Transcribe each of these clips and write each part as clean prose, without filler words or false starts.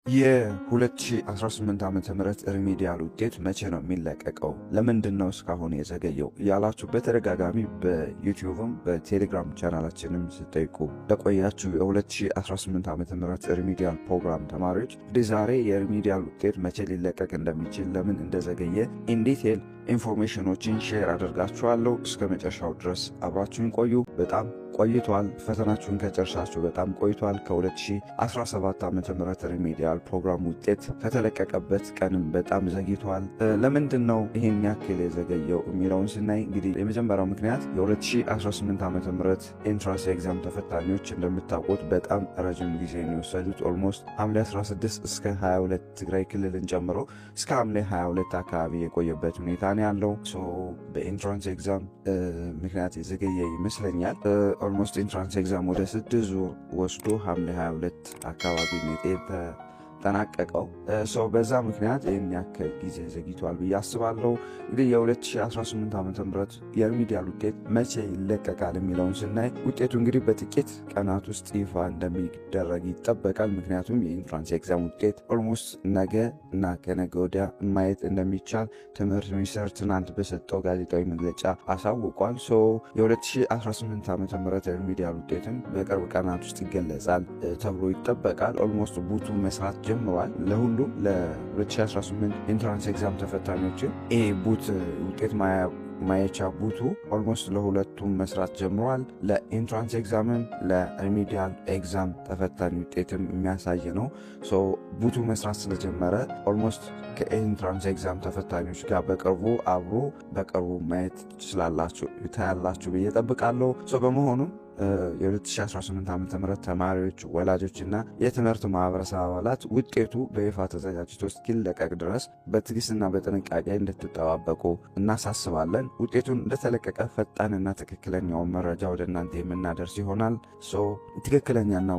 የ2018 ዓመተ ምህረት ሪሚዲያል ውጤት መቼ ነው የሚለቀቀው? ለምንድን ነው እስካሁን የዘገየው? ያላችሁ በተደጋጋሚ በዩቲዩብም በቴሌግራም ቻናላችንም ስጠይቁ ለቆያችሁ የ2018 ዓመተ ምህረት ሪሚዲያል ፕሮግራም ተማሪዎች እንግዲህ ዛሬ የሪሚዲያል ውጤት መቼ ሊለቀቅ እንደሚችል ለምን እንደዘገየ ኢንዲቴል ኢንፎርሜሽኖችን ሼር አደርጋችኋለሁ። እስከ መጨረሻው ድረስ አብራችሁን ቆዩ። በጣም ቆይቷል። ፈተናችሁን ከጨርሳችሁ በጣም ቆይቷል። ከ2017 ዓመተ ምህረት ሪሚዲያል ፕሮግራም ውጤት ከተለቀቀበት ቀንም በጣም ዘግይቷል። ለምንድን ነው ይሄን ያክል የዘገየው የሚለውን ስናይ እንግዲህ የመጀመሪያው ምክንያት የ2018 ዓመተ ምህረት ኤንትራንስ ኤግዛም ተፈታኞች እንደምታውቁት በጣም ረጅም ጊዜ ነው የወሰዱት። ኦልሞስት ሐምሌ 16 እስከ 22 ትግራይ ክልልን ጨምሮ እስከ ሐምሌ 22 አካባቢ የቆየበት ሁኔታ ነው ያለው። በኤንትራንስ ኤግዛም ምክንያት የዘገየ ይመስለኛል። ኦልሞስት ኤንትራንስ ኤግዛም ወደ 6 ዙር ወስዶ ሐምሌ 22 አካባቢ ነው ተጠናቀቀው። በዛ ምክንያት ይህን ያክል ጊዜ ዘግይቷል ብዬ አስባለሁ። እንግዲህ የ2018 ዓመተ ምህረት የሪሚዲያል ውጤት መቼ ይለቀቃል የሚለውን ስናይ ውጤቱ እንግዲህ በጥቂት ቀናት ውስጥ ይፋ እንደሚደረግ ይጠበቃል። ምክንያቱም የኢንትራንስ ኤግዛም ውጤት ኦልሞስት ነገ እና ከነገ ወዲያ ማየት እንደሚቻል ትምህርት ሚኒስቴር ትናንት በሰጠው ጋዜጣዊ መግለጫ አሳውቋል። የ2018 ዓመተ ምህረት የሪሚዲያል ውጤትም በቅርብ ቀናት ውስጥ ይገለጻል ተብሎ ይጠበቃል። ኦልሞስት ቡቱ መስራት ጀምሯል። ለሁሉም ለ2018 ኢንትራንስ ኤግዛም ተፈታኞችን ቡት ውጤት ማየቻ ቡቱ ኦልሞስት ለሁለቱም መስራት ጀምሯል። ለኢንትራንስ ኤግዛምም ለሪሚዲያል ኤግዛም ተፈታኝ ውጤትም የሚያሳይ ነው። ቡቱ መስራት ስለጀመረ ኦልሞስት ከኢንትራንስ ኤግዛም ተፈታኞች ጋር በቅርቡ ማየት ታያላችሁ ብዬ ጠብቃለሁ። በመሆኑም የ2018 ዓመተ ምህረት ተማሪዎች፣ ወላጆችና የትምህርት ማህበረሰብ አባላት ውጤቱ በይፋ ተዘጋጅቶ እስኪለቀቅ ድረስ በትዕግስትና በጥንቃቄ እንድትጠባበቁ እናሳስባለን። ውጤቱን እንደተለቀቀ ፈጣንና ትክክለኛውን መረጃ ወደ እናንተ የምናደርስ ይሆናል። ትክክለኛና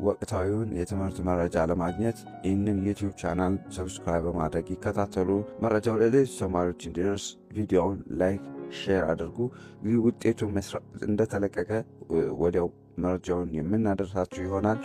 ወቅታዊውን የትምህርት መረጃ ለማግኘት ይህንን ዩቲዩብ ቻናል ሰብስክራይብ በማድረግ ይከታተሉ። መረጃው ለሌሎች ተማሪዎች እንዲደርስ ቪዲዮውን ላይክ ሼር አድርጉ። ውጤቱ እንደተለቀቀ ወዲያው መረጃውን የምናደርሳችሁ ይሆናል።